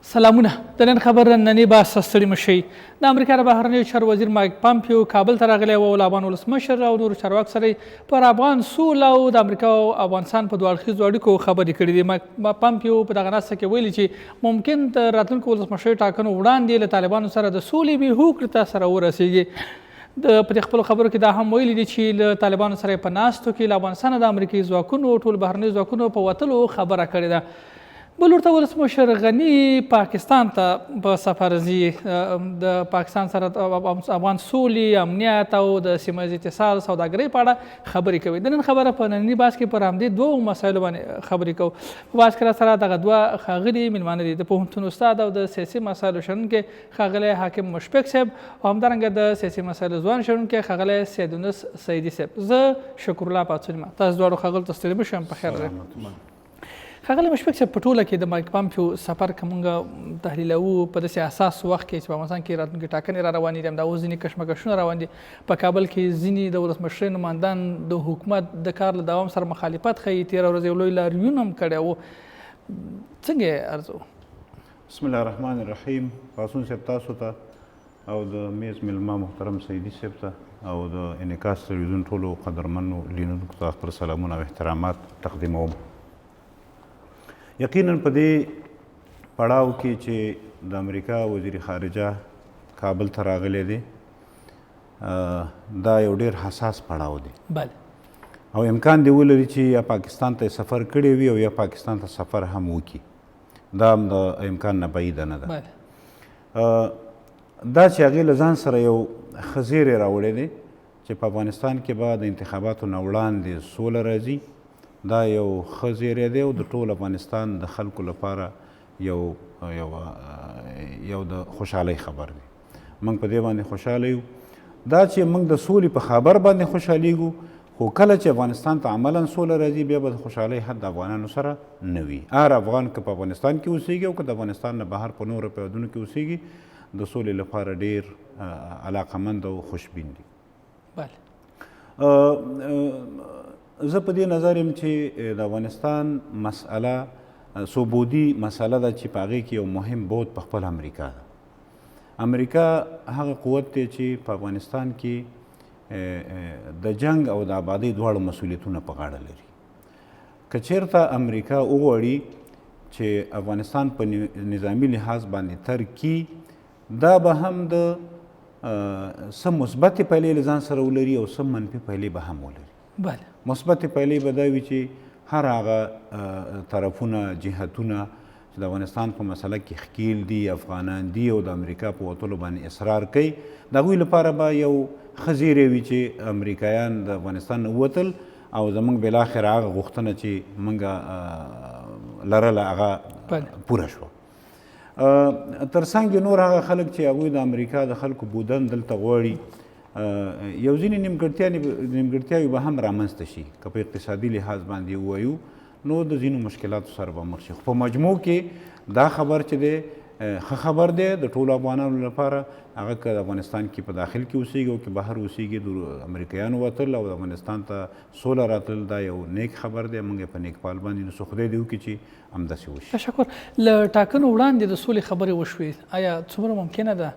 سلامونه د نن خبر نننۍ بحث ستړي مه شئ. د امریکا د بهرنیو چارو وزیر مایک پامپیو کابل ته راغلی و او له افغان ولسمشر او نورو چارواکو سره پر افغان سوله او د امریکا او افغانستان په دوه اړخیزو اړیکو خبرې کړې دي. مایک پامپیو په دغه ناسته کې ویلي چې ممکن د راتلونکو ولسمشرۍ ټاکنو وړاندې له طالبانو سره د سولې هوکړې ته سره ورسیږي. په دې خپلو خبرو کې دا هم ویلي دي چې له طالبانو سره په ناستو کې له افغانستانه د امریکایي ځواکونو ټول بهرنیو ځواکونو په وتلو خبره کړې ده. بل ورته ولسمشر غني پاکستان ته په سفر ځي. د پاکستان سره افغان سولې، امنیت او د سیمه ییز اتصال سوداګرۍ په اړه خبرې کوي. د نن خبره په ننني بحث کې پر همدې دوو مسایلو باندې خبرې کوو. په بحث کې راسره دغه دوه ښاغلي مېلمانه دي، د پوهنتون استاد او د سیاسي مسایلو شنونکی ښاغلی حاکم مشفق صاحب او همدارنګه د سیاسي مسایلو ځوان شنونکی ښاغلی سیدونس سیدي صاحب. زه شکر الله پاڅون یم. تاسو دواړو ښاغلو ته ستړي مه شم. په خیر راغلئ. ښاغلی مشفق صاحب، په ټوله کې د مایک پامپیو سفر که موږ تحلیلوو په داسې حساس وخت کې چې په افغانستان کې راتلونکي ټاکنې را روانې دي، همدا اوس ځینې کشمکشونه روان دي. په کابل کې ځینې د ولسمشرۍ نمایندان د حکومت د کار له دوام سره مخالفت ښیي. تېره ورځ یو لوی لاریون هم کړی و. څنګه یې ارزو؟ بسم الله الرحمن الرحیم. پاڅون صاحب تاسو ته او د میز میلمه محترم سیدي صاحب ته او د انعکاس تلویزیون ټولو قدرمنو لیدونکو ته خپل سلامونه او احترامات تقدیموم. یقینا په دې پړاو کې چې د امریکا وزیر خارجه کابل ته راغلی دی، دا یو ډېر حساس پړاو دی. بله. او امکان دی ولري چې یا پاکستان ته سفر کړی وي او یا پاکستان ته سفر هم وکړي. دا هم د امکان نه بعیده نه ده. دا چې هغې له ځان سره یو ښه زیری راوړی دی چې په افغانستان کې به د انتخاباتو نه وړاندې سوله راځي، دا یو ښه زیری دی او د ټول افغانستان د خلکو لپاره یو د خوشحالۍ خبر دی. موږ په دې باندې خوشحاله یو. دا چې موږ د سولې په خبر باندې خوشحالیږو، خو کله چې افغانستان ته عملا سوله راځي بیا به د خوشحالۍ حد د افغانانو سره نه وي. هر افغان که په افغانستان کې اوسیږي او که د افغانستان نه بهر په نورو هېوادونو کې اوسیږي، د سولې لپاره ډېر علاقمند او خوشبین دي. بله. زه په دې نظر یم چې د افغانستان مسئله ثبودي مسئله ده چې په هغې کې یو مهم بود په خپل امریکا ده. امریکا هغه قوت دی چې په افغانستان کې د جنگ او د آبادۍ دواړو مسؤلیتونه په غاړه لري. که چېرته امریکا وغواړي چې افغانستان په نظامي لحاظ باندې ترک کړي، دا به هم د څه مثبتې پایلې له ځان سره ولري او څه منفي پایلې به هم ولري. بله. مثبتې پایلې به دا وي چې هر هغه طرفونه، جهتونه چې د افغانستان په مسله کې ښکیل دي، افغانان دي او د امریکا په وتلو باندې اصرار کوي، د هغوی لپاره به یو ښه زیری وي چې امریکایان د افغانستان نه ووتل او زموږ بالاخره هغه غوښتنه چې موږ لرله هغه پوره شوه. تر څنګ نور هغه خلک چې هغوی د امریکا د خلکو بودن دلته غواړي، یو ځینې نیمګړتیاوې به هم رامنځته شي. که په اقتصادي لحاظ باندې ووایو نو د ځینو مشکلاتو سره به مخ شي. خو په مجموع کې دا خبر چې دی ښه خبر دی د ټولو افغانانو لپاره. هغه که د افغانستان کې په داخل کې اوسیږي او که بهر اوسیږي، د امریکایانو وتل او د افغانستان ته سوله راتلل، دا یو نیک خبر دی. موږ یې په نیکپال باندې نو خدای دې وکړي چې همداسې وشي. تشکر. له ټاکنو وړاندې د سولې خبرې وشوې، آیا څومره ممکنه ده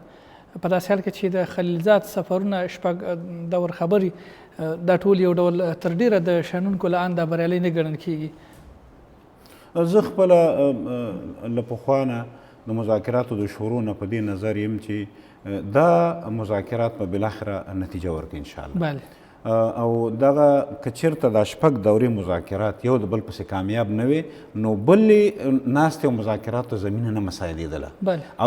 په داسې حال کې چې د خلیلزاد سفرونه شپږ دور خبرې دا ټول یو ډول تر ډیره د شنونکو له انده بریالۍ نه ګڼل کیږي؟ زه خپله له پخوا نه د مذاکراتو د شروع نه په دې نظر یم چې دا مذاکرات به بالاخره نتیجه ورکړي انشاءالله. بله. او دغه که چېرته دا شپږ دورې مذاکرات یو د بل پسې کامیاب نه وي نو بلې ناستې او مذاکراتو زمینه نه مسایلېدله.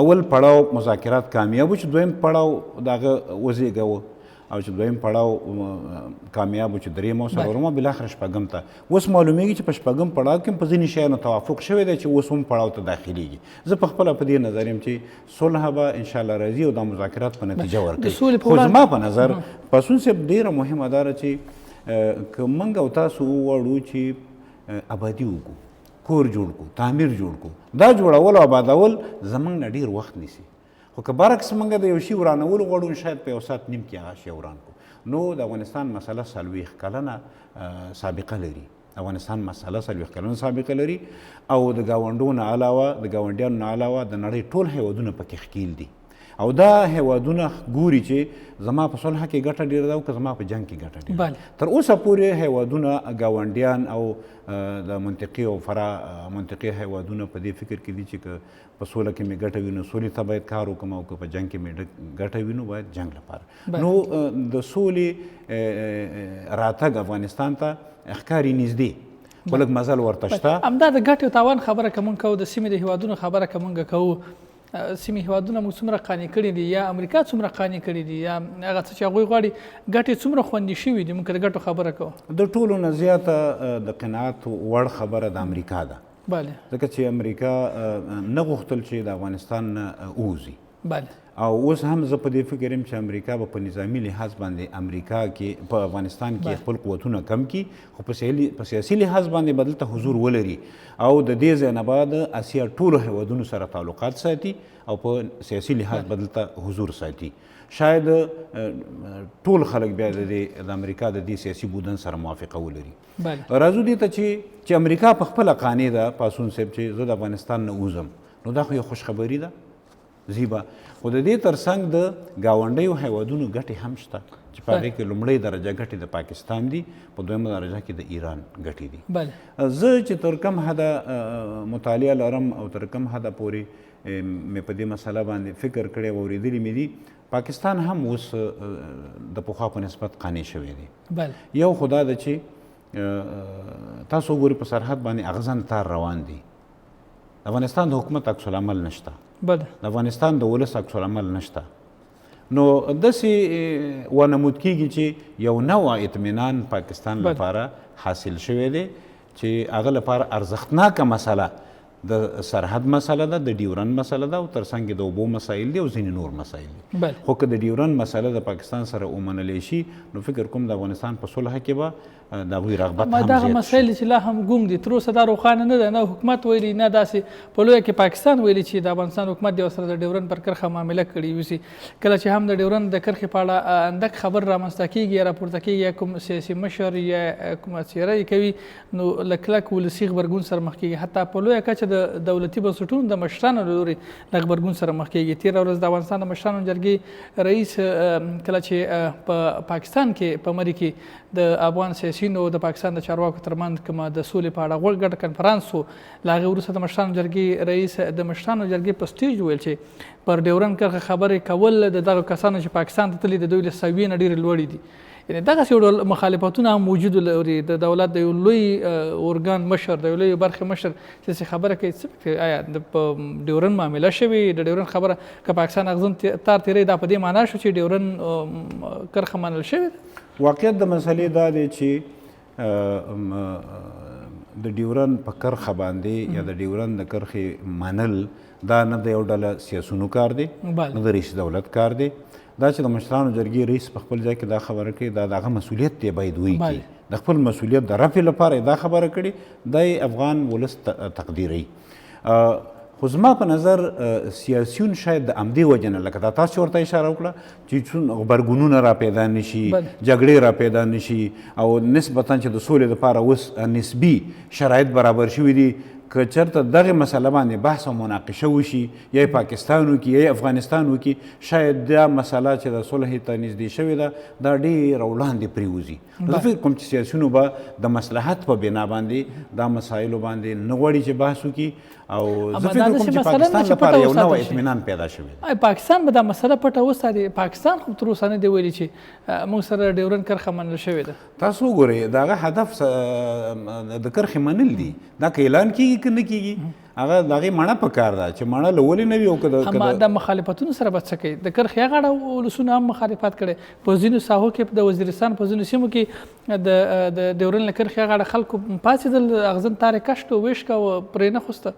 اول پړاو مذاکرات کامیاب و چې دویم پړاو د هغه وزېږوه او چې دویم پړاو کامیاب و چې درېیم او څلورم او بالاخره شپږم ته. اوس معلومیږي چې په شپږم پړاو کې هم په ځینې شیانو توافق شوی دی چې اوس هم پړاو ته داخلیږي. زه پخپله په دې نظر یم چې صلح به انشاءالله راځي او دا مذاکرات په نتیجه ورکوي. خو زما په نظر پاڅون صاحب ډېره مهمه دا ده چې که موږ او تاسو وغواړو چې ابادي وکړو، کور جوړ کړو، تعمیر جوړ کړو، دا جوړول او آبادول زموږ نه ډېر وخت نیسي. خو که برعکس موږ د یو شي ورانول غواړو، شاید په یو ساعت نیم کې هغه شی وران کړو. نو د افغانستان مسله 40 کلنه سابقه لري افغانستان مسله 40 کلونه سابقه لري او د ګاونډونو نه علاوه د ګاونډیانو نه علاوه د نړۍ ټول هیوادونه پکې ښکیل دي او دا هیوادونه ګوري چې زما په صلح کې ګټه ډېره ده او که زما په جنګ کې ګټه ډېره ده. تر اوسه پورې هیوادونه ګاونډیان او د منطقې او فرا منطقې هیوادونه په دې فکر کې دي چې که په سوله کې مې ګټه وي نو سولې ته باید کار وکړم او که په جنګ کې مې ګټه وي نو باید جنګ لپاره. نو د سولې راتګ افغانستان ته ښکاري نږدې خو لږ مزل ورته شته. همدا د ګټې او تاوان خبره که مونږ کوو د سیمې د هیوادونو خبره که مونږ کوو سیمې هیوادونه موږ څومره قانع کړي دي یا امریکا څومره قانع کړي دي یا هغه څه چې هغوی غواړي ګټې څومره خوندي شوي دي. موږ د ګټو خبره کوو د ټولو نه زیاته د قناعت وړ خبره د امریکا ده ځکه چې امریکا نه غوښتل چې د افغانستان نه ووځي او اوس هم زه په دې فکر یم چې امریکا به په نظامي لحاظ باندې امریکا کې په افغانستان کې خپل قوتونه کم کړي خو په سیاسي لحاظ باندې به دلته حضور ولري او د دې ځای نه بعد اسیا ټولو هیوادونو سره تعلقات ساتي او په سیاسي لحاظ به دلته حضور ساتي. شاید ټول خلک بیا د امریکا د دې سیاسي بودن سره موافقه ولري. راځو دې ته چې امریکا په خپله قانع ده پاسون صاحب چې زه د افغانستان نه وځم نو دا خو یو خوشخبري ده زیبا خو د دې ترڅنګ د ګاونډیو هیوادونو ګټې هم شته چې په هغې کې لومړۍ درجه ګټې د پاکستان دي په دویمه درجه کې د ایران ګټې دي. زه چې تر کم حده مطالعه لرم او تر کم حده پورې مې په دې مسله باندې فکر کړی او اورېدلي مې دي پاکستان هم اوس د پخوا په نسبت قانع شوی دی. یو خو دا ده چې تاسو وګورئ په سرحد باندې اغزن تار روان دی. افغانستان د حکومت عکس العمل نشته د افغانستان د ولس عکس العمل نشته نو داسې ونمود کیږي چې یو نوع اطمینان پاکستان لپاره حاصل شوی دی چې هغه لپاره ارزښتناکه مسله د سرحد مسله ده د ډیورند مسله ده او ترڅنګ د اوبو مسایل دي او ځینې نور مسایل دي. خو که د ډیورند مسله د پاکستان سره ومنلی شي نو فکر کوم د افغانستان په صلح کې به د هغوی رغبت هم دغه مسایل چې لا هم ګوم دي تر اوسه دا روښانه نه ده نه حکومت ویلي نه داسې په لویه کې پاکستان ویلي چې د افغانستان حکومت د ورسره د ډیورند پر کرښه معامله کړې وسي. کله چې هم د ډیورند د کرښې په اړه اندک خبر رامنځته کېږي یا راپورته کېږي یا کوم سیاسي مشر یا کومه څېره یې کوي نو له کلک ولسي غبرګون سره مخ کېږي حتی په لویه کچه د دولتي بنسټونو د مشرانو له لوري له غبرګون سره مخ کېږي. تېره ورځ د افغانستان د مشرانو جرګې رئیس کله چې په پاکستان کې په مري کې د افغان سیاسیونو د پاکستان د چارواکو ترمنځ کومه د سولې په اړه ګډ کنفرانس و له هغې وروسته د مشرانو جرګې رئیس د مشرانو جرګې په سټیج وویل چې پر ډیورند کرښه خبرې کول د دغو کسانو چې پاکستان ته تللي د دوی له سویې نه ډېرې لوړې دي. یعنې دغسې یو ډول مخالفتونه هم موجود لري د دولت د یو لوی ارګان مشر د یو لوی برخې مشر چې خبره کوي څه آیا په ډیورند معامله شوې د ډیورند خبره که پاکستان اغزن تار تیری دا په دې معنا شو چې ډیورند کرښه منل شوې ده. واقعیت د مسلې دا دی چې د ډیورند په کرښه باندې یا د ډیورند د کرښې منل دا نه د یو ډله سیاسونو کار دی نه د رئیس دولت کار دی. دا چې د مشرانو جرګې رئیس په خپل ځای کې دا خبره کوي دا د هغه مسؤلیت دی باید وکړي د خپل مسؤلیت د رفع لپاره دا خبره کړې دی افغان ولس تقدیروي. خو زما په نظر سیاسیون شاید د همدې وجې نه لکه دا تاسو ورته اشاره وکړه چې غبرګونونه را پیدا نشي جګړې را پیدا نشي او نسبتا چې د سولې لپاره اوس نسبي شرایط برابر شوي دي که چېرته دغې مسله باندې بحث او مناقشه وشي یا پاکستان وکړي یا افغانستان وکړي شاید دا مسله چې د صلحې ته نږدې شوې ده دا ډېره وړاندې پرېوځي. زه فکر کوم چې سیاسیونو به د مصلحت په بنا باندې دا مسایلو باندې نه غواړي چې بحث وکړي او زه فکر کوم چې پاکستان لپاره یو نوی اطمینان پیدا شوی دی. پاکستان به دا مسله پټه وساتي. پاکستان خو تر اوسه نه دی ویلي چې موږ سره ډیورند کرښه منل شوې ده. تاسو وګورئ د هغه هدف د کرښې منل دي دا که اعلان کېږي که نه کېږي هغه د هغې مڼه په کار ده چې مڼه له ولې نه وي او که د مخالفتونو سره به څه کوي. د کرښې هغه اړه ولسونو هم مخالفت کړی په ځینو ساحو کې د وزیرستان په ځینو سیمو کې د ډیورند له کرښې هغه اړه خلکو پاڅېدل اغزن تار یې کش کړه ویش کړه پرې نه خوسته.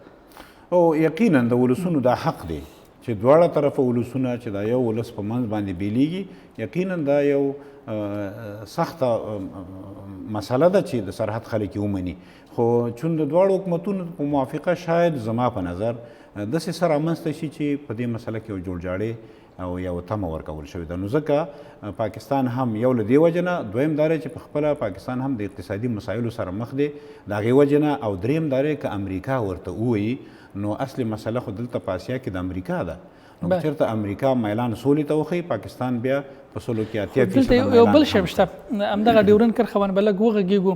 او یقینا د ولسونو دا حق دی چې دواړه طرفه ولسونه چې دا یو ولس په منځ باندې بیلیږي یقینا دا یو سخته مسله ده چې د سرحد خلک یې ومني خو چون د دواړو حکومتونو په موافقه شاید زما په نظر داسې څه رامنځته شي چې په دې مسله کې یو جوړجاړی او یو تمه ورکول شوې ده. نو ځکه پاکستان هم یو له دې وجې نه، دویم دا دی چې په خپله پاکستان هم د اقتصادي مسایلو سره مخ دی د هغې وجې نه، او دریم دا دی که امریکا ورته ووایي نو اصلي مسله خو دلته په اسیا کې د امریکا ده. نو که چېرته امریکا میلان سولې ته وښیي، پاکستان بیا په سلو کې 80% دلته یو بل شی شته، همدغه ډیورنډ کرښه باندې به لږ وغږېږو.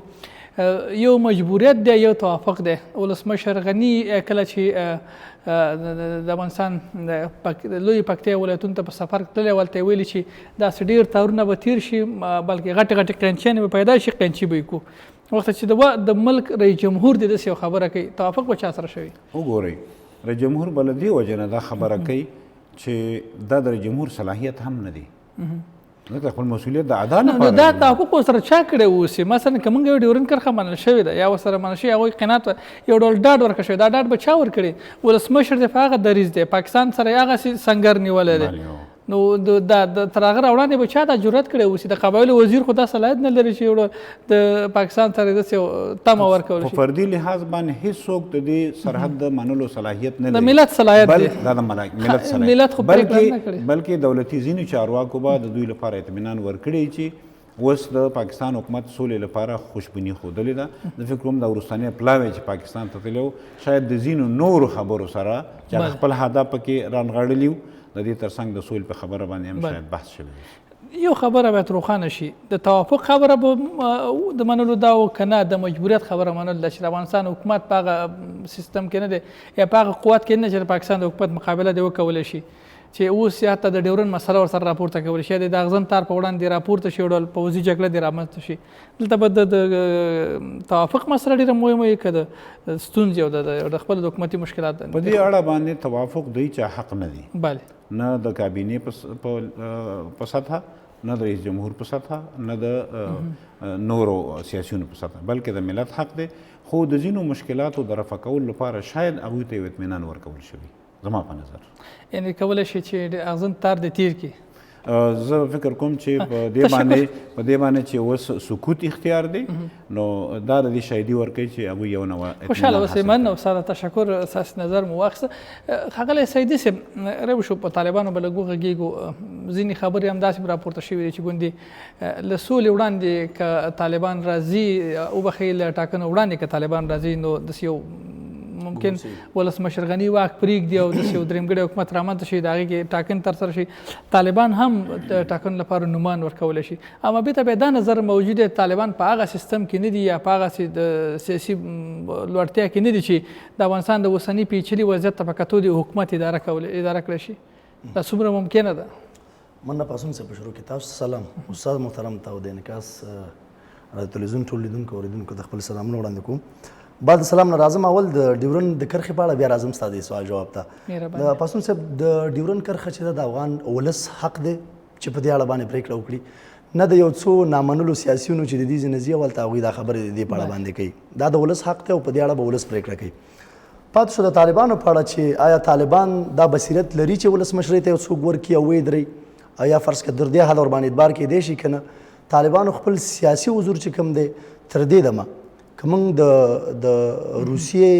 یو مجبوریت دی، یو توافق دی. ولسمشر غني کله چې د افغانستان لوی پکتیا ولایتونو ته په سفر تللی، ولته یې ویلي چې داسې ډېر تارونه به تېر شي، بلکې غټې غټې قینچیانې به پیدا شي، قینچي به یې کړو. وخت چې د ملک رئیس جمهور د داسې یو خبره کوي، توافق به چا سره شوي؟ وګورئ، رئیس جمهور به له دې وجې نه دا خبره کوي چې دا د رئیس جمهور صلاحیت هم نه دی، ځکه خپل مسؤلیت د ادا لپاره دا توافق ورسره چا کړی اوسي؟ مثلا که موږ یو ډیورنډ کرښه منل شوې ده یا ورسره منل شوې، هغوی قناعت یو ډول ډاډ ورکړی شوی، دا ډاډ به چا ورکړي؟ ولسمشر دی، په هغه دریځ دی، پاکستان سره یې هغسې سنګر نیولی دی. نو تر هغه راوړاندې به چا دا جرأت کړی اوسي؟ د قبایلو وزیر خو دا صلاحیت نه لري چې یو د پاکستان سره داسې تمه ورکول شي. په فردي لحاظ باندې هیڅوک د دې سرحد د منلو صلاحیت نه لري. د ملت صلاحیت دی، دا د ملت ملت خو پرېکړه نه کړې. بلکې دولتي ځینو چارواکو به د دوی لپاره اطمینان ورکړی چې اوس د پاکستان حکومت سولې لپاره خوشبیني ښودلې ده. د فکر کوم دا وروستنی پلاوی چې پاکستان ته تللی و، شاید د ځینو نورو خبرو سره چې خپل هدف پکې رانغاړلي وو، د دې ترڅنګ د سولې په خبره باندې هم شاید بحث شوی. یو خبره باید روښانه شي، د توافق خبره به د منلو دا و که نه د مجبوریت خبره منل ده چې د افغانستان حکومت په هغه سیستم کې نه دی یا په هغه قوت کې نه چې د پاکستان د حکومت مقابله دې وکولی شي، چې اوس یا حتی د ډیورنډ مسله ورسره راپورته کولی شي، د اغزن تار په وړاندې راپورته شي، یو ډول پوځي جګړه دې رامنځته شي. دلته به د توافق مسله ډېره مهمه وي که د ستونزې او د خپل حکومتي مشکلات؟ په دې اړه باندې توافق دوی چا حق نه دی، بله، نه د کابینې په سطحه، نه د رئیس جمهور په سطحه، نه د نورو سیاسیونو په سطحه، بلکې د ملت حق دی. خو د ځینو مشکلاتو د رفع کولو لپاره شاید هغوی ته یو اطمینان ورکول شوي، زما په نظر. یعنې کولی شي چې د اغزن تار د تیر کړي. زه فکر کوم چې په دې باندې چې اوس سکوت اختیار دی، نو دا د دې شاهدي ورکوي چې هغوی یو نوع خوشحاله اوسئ. مننه استاده، تشکر. ستاسې نظر مو واخیسته. ښاغلی سیدي صاحب، روی شو په طالبانو به لږ وغږېږو. ځینې خبرې همداسې راپورته شوي دي چې ګوندې له سولې وړاندې که طالبان راځي، وبښئ، له ټاکنو وړاندې که طالبان راځي، نو داسې یو ممکن ولسمشر غني واک پرېږدي او داسې یو درېمګړی حکومت رامنځته شي، د هغې کې ټاکنې ترسره شي، طالبان هم د ټاکنو لپاره نومان ورکولی شي. اما بېرته بیا دا نظر موجود دی طالبان په هغه سیستم کې نه دي یا په هغسې د سیاسي لوړتیا کې نه دي چې د افغانستان د اوسني پیچلي وضعیت ته په کتو د حکومت اداره کړی شي. دا څومره ممکنه ده؟ مننه پاسون صاحب، په شروع کې تاسو سلام. استاد محترم ته د انعکاس رادیو تلویزیون ټول لیدونکو اورېدونکو ته خپل سلامونه وړاندې کوم. بعد سلام نه راځم، اول د ډیورنډ د کرښې په اړه بیا راځم ستا د سوال جواب ته. د پاسون صاحب، د ډیورنډ کرښه چې ده د افغان ولس حق دی چې په دې اړه باندې پرېکړه وکړي، نه د یو څو نامنلو سیاسیونو چې د دې ځینې ولته هغوی دا خبرې د دې په اړه باندې کوي. دا د ولس حق دی او په دې اړه به ولس پرېکړه کوي. پاتې شو د طالبانو په اړه چې آیا طالبان دا بصیرت لري چې ولسمشرۍ ته یو څوک ورکړي او ودرېږي، یا فرض کړه در دې حد ورباندې اعتبار کیدی شي که نه؟ طالبانو خپل سیاسي حضور چې کوم دی تر دې دمه که موږ د روسیې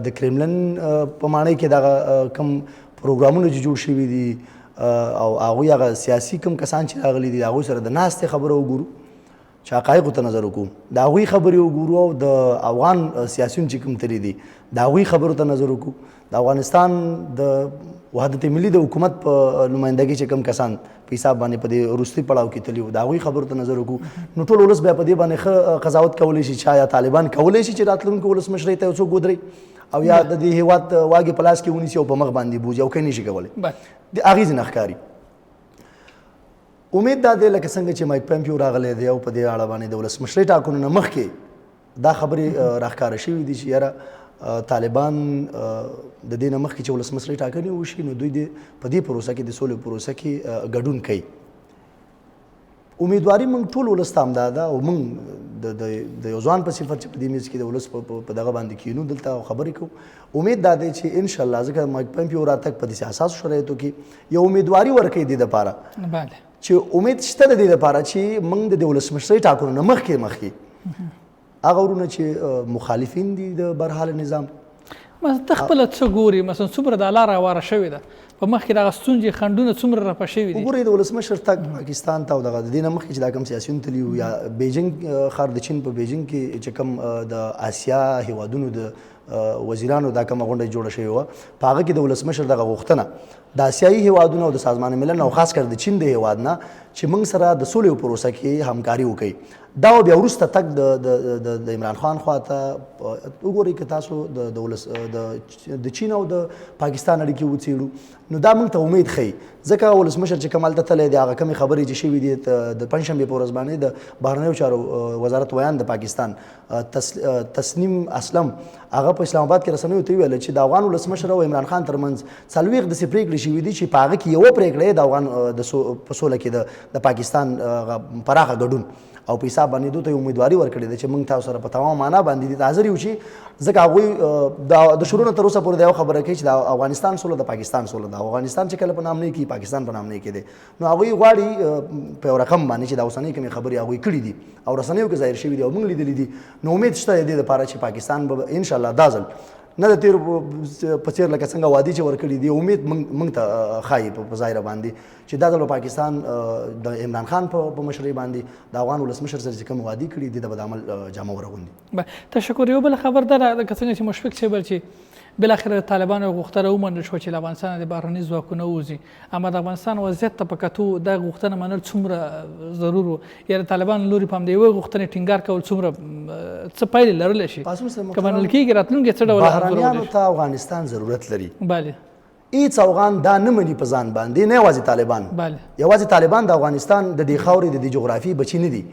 د کرملن په معنی کې دغه کوم پروګرامونه چې جوړ شوي دي او هغوی هغه سیاسي کوم کسان چې راغلي دي، د هغوی سره د ناستې خبره وګورو، چې حقایقو ته نظر وکړو، د هغوی خبرې وګورو، او د افغان سیاسیون چې کوم تللی دي د هغوی خبرو ته نظر وکړو، د افغانستان د وحدت ملي د حکومت په نمایندګۍ چې کوم کسان په حساب باندې په دې وروستي پړاو کې تللي وو، د هغوی خبرو ته نظر وکړو، نو ټول ولس بیا په دې باندې ښه قضاوت کولی شي چې آیا طالبان کولی شي چې راتلونکي ولسمشرۍ ته یو څوک ودرېږي او یا د دې هېواد واګې په لاس کې ونیسي او په مخ باندې بوځي، او که یې نه شي کولی. د هغې ځینې ښکاري. امید دا دی لکه څنګه چې مایک پمپیو راغلی دی او په دې اړه باندې د ولسمشرۍ ټاکنو نه مخکې دا خبرې راښکاره شوي دي چې یاره طالبان د دې نه مخکې چې ولسمشرۍ ټاکنې وشي، نو دوی په دې پروسه کې د سولې پروسه کې ګډون کوي. امیدواري موږ ټول ولس ته همدا ده، او موږ د یو ځوان په صفت چې په دې میز کې د ولس په دغه باندې کینو دلته او خبرې کوو. امید دا دی چې انشاءالله ځکه مایک پمپیو راتګ په داسې حساسو شرایطو کې یو امیدواري ورکوي دې دپاره چې امید شته د دې دپاره چې موږ د ولسمشرۍ ټاکنو نه مخکې هغه ورونه چې مخالفین دي د برحال نظام، مثلا ته خپله څه ګوري مثلا څومره د لاره هواره شوې ده په مخکې دغه ستونزې خنډونه څومره رفع شوي دي؟ وګورئ د ولسمشر تګ پاکستان ته او دغه د دې نه مخکې چې دا کوم سیاسیون تللي وو یا بیجینګ ښار د چین په بیجینګ کې چې کوم د آسیا هیوادونو د وزیرانو دا کومه غونډه جوړه شوې وه په هغه کې د ولسمشر دغه غوښتنه د آسیایي هیوادونو او د سازمان ملل او خاص کر د چین د هیواد نه چې موږ سره د سولې په پروسه کې همکاري وکړي. دا بیا وروسته تګ د عمران خان خواته وګورئ که تاسو د چین او د پاکستان اړیکې وڅېړو نو دا موږ ته امید ښیي ځکه ولسمشر چې کوم هلته تللی دی هغه کومې خبرې چې شوي دي د پنجشنبې په ورځ باندې د بهرنیو چارو وزارت ویان د پاکستان تسنیم اسلم هغه په اسلام آباد کې رسنیو ته ویل چې د افغان ولسمشر او عمران خان ترمنځ 40 داسې پرېکړې شوي دي چې په هغه کې یوه پرېکړه د افغان په سوله کې د پاکستان پراخه ګډون او په حساب باندې دوی ته امیدواري ورکړې ده چې موږ تاسو سره په تمام معنا باندې دي حاضر یو چې ځکه هغوی د شروع نه تر اوسه پورې دا یو خبره کوي چې د افغانستان سوله د پاکستان سوله ده. افغانستان چې کله په نام نه کېږي پاکستان په نام نه کېدی نو هغوی غواړي په یو رقم باندې چې د اوسنۍ کومې خبرې هغوی کړي دي او رسنیو کې ظاهر شوي دي او موږ لیدلي دي نو امید شته د دې لپاره چې پاکستان به انشاءالله دا ځل نه د تیر په څېر لکه څنګه وعدې چې ورکړي دي امید موږ ته ښایي په ظاهره باندې چې دا ځل به پاکستان د عمران خان په مشرۍ باندې د افغان ولسمشر سره چې کوم وعدې کړي دي د به د عمل جامه ورغوندي. تشکر. یو بله خبر ده لکه څنګه چې مشفق صاحب چې بالاخره طالبانو غوښتنه ومنل شوه چې له افغانستانه د بهرني ځواکونه ووځي اما د افغانستان وضعیت ته په کتو دا غوښتنه منل څومره ضرور و یا د طالبانو لوري په همدې یوې غوښتنې ټینګار کول څومره څه پایلې لرلی شي که منل کېږي راتلونکي څه ډول بهرنیانو ته افغانستان ضرورت لري. بله هیڅ افغان دا نه مني په ځان باندې نه یوازې طالبان یوازې طالبان د افغانستان د دې خاورې د دې جغرافي بچي نه دي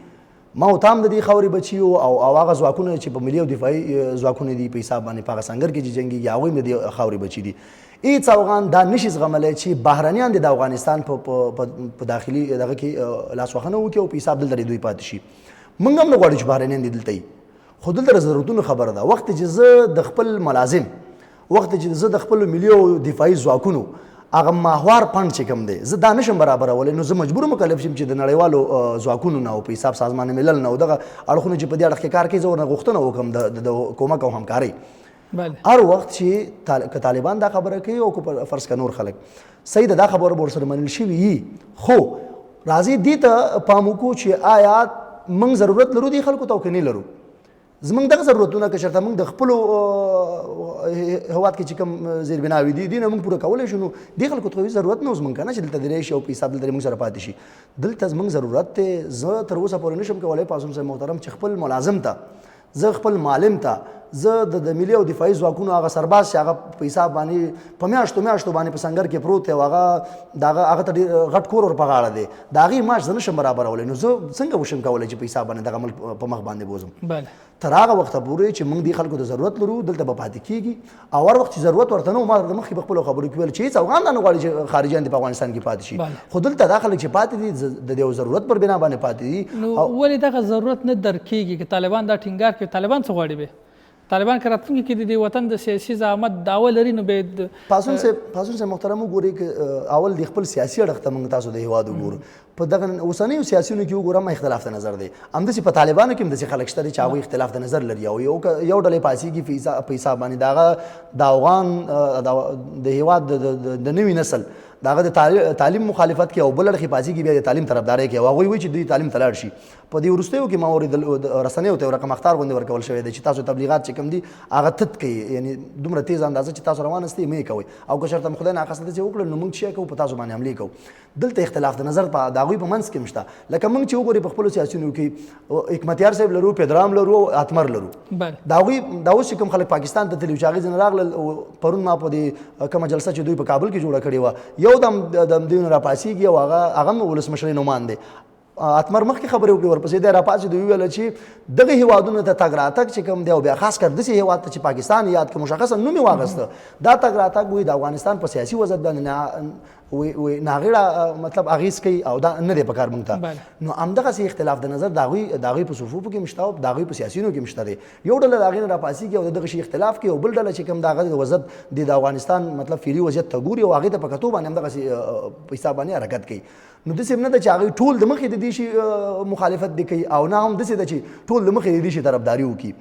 ما او تام د دې خاورې بچي او هغه ځواکونه چې په ملي او دفاعي ځواکونه دي په حساب باندې په هغه سنګر کې چې جنګېږي هغوی هم د دې خاورې بچي دي. هیڅ افغان دا نشي زغملی چې بهرنیان د افغانستان په داخلي دغه کې لاسوهنه وکړي او په حساب دلته دوی پاتې شي. موږ هم نه غواړو چې بهرنیان دې دلته وي خو دلته د ضرورتونو خبره ده. وخت چې زه د خپل ملازم وخت چې زه د خپل ملي او دفاعي ځواکونو هغه ماهوار پند چې کوم دی زه دا نشم برابرولی نو زه مجبور مکلف شم چې د نړیوالو ځواکونو نه او په حساب سازمان ملل نه او دغه اړخونه چې په دې اړخ کې کار کوي زه ورنه غوښتنه وکړم د کومک او همکارۍ. هر وخت چې که طالبان دا خبره کوي او که فرض که نور خلک صحیح ده دا خبره به ورسره منل شوي وي خو راځئ دې ته پام وکړو چې آیا موږ ضرورت لرو دې خلکو ته او که نه لرو. زمونږ دغه ضرورتونه که چېرته موږ د خپلو هېواد کې چې کوم زیربناوي دي دې نه موږ پوره کولی شو نو دې خلکو ته ضرورت نه و زمونږ که نه چې دلته درې شي او په حساب دلته موږ سره پاتې شي. دلته زمونږ ضرورت دی. زه تر اوسه پورې نشم کولی پاسون صاحب محترم چې خپل ملازم ته زه خپل معلم ته زه د ملي او دفاعي ځواکونو هغه سرباز چې هغه په حساب باندې په میاشتو باندې په سنګر کې پروت دی او هغه ته ډېر غټ کور ور په غاړه دی د هغې معاش زه نشم برابرولی نو زه څنګه وشم کولی چې په حساب باندې دغه عمل په مخ باندې بوځم. تر هغه وخته پورې چې موږ دې خلکو ته ضرورت لرو دلته به پاتې کېږي او هر وخت چې ضرورت ورته نه و ما د مخکې په خپلو خبرو کې ویل چې هېڅ افغان دا نه غواړي چې خارجیان دې په افغانستان کې پاتې شي خو دلته دا خلک چې پاتې دي د یو ضرورت پر بنا باندې پاتې دي. نو ولې دغه ضرورت نه درک کېږي که طالبان دا ټینګار کوي طالبان څه غواړي به طالبان که راتلونکي کې د دې وطن د سیاسي زعامت دعوه لري نو به پاسون صاحب محترم وګورئ که اول د خپل سیاسي اړخ ته موږ تاسو د هېواد وګورو په دغه اوسنیو سیاسیونو کې وګورم اختلاف د نظر دی همداسې په طالبانو کې هم داسې خلک شته چې هغوی اختلاف د نظر لري او یو ډلې پاڅېږي په حساب باندې د هغه د افغان د هېواد د نوي نسل د هغه د تعلیم مخالفت کوي او بل اړخ یې پاڅېږي بیا د تعلیم طرفدارۍ کوي او هغوی وایي چې دوی تعلیم ته لاړ شي. په دې وروستیو کې ما اورېدل رسنیو ته یو رقم اخطار غوندې ورکول شوی دی چې تاسو تبلیغات چې کوم دي هغه تت کوي یعنې دومره تیز اندازه چې تاسو روان استئ مه یې کوئ او که چېرته خدای ناخواسته داسې وکړل نو موږ چې کوو په تاسو باندې حملې کوو. دلته اختلاف د نظر د هغوی په منځ کې هم شته لکه موږ چې وګورئ په خپلو سیاسیونو کې حکمتیار صاحب لرو پیدرام لرو اتمر لرو دا اوس چې کوم خلک پاکستان ته تللي چې هغې ځینې راغلل پرون ما په دې کومه جلسه چې دوی په کابل کې جوړه کړې وه یو دم دوی نه راپاڅېږي او هغه هم ولسمشرۍ نومان دی اتمر مخکې خبرې وکړې ورپسې دی راپاڅېد دوی وویله چې دغه هېوادونو ته تګ راتګ چې کوم دی او بیا خاص کر داسې هېواد ته چې پاکستان یاد که مشخصا نوم یې واخیسته دا تګ راتګ وایي د افغانستان په سیاسي وضعیت باندې ناغېړه مطلب اغېز کوي او دا نه دی په کار موږ ته. نو همدغسې اختلاف د نظر د هغوی په صفوفو کې هم شته او د هغوی په سیاسیونو کې هم شته دی. یو ډله د هغې نه راپاڅېږي او د دغه شي اختلاف کوي او بل ډله چې کوم د هغه د وضعیت د افغانستان مطلب فعلي وضعیت ته ګوري او هغې ته په کتو باندې همدغسې په حساب باندې حرکت کوي. نو داسې هم نه ده چې هغوی ټول د مخې د دې شي مخالفت دې کوي او نه هم داسې ده چې ټول د مخې د دې شي طرفداري وکړي.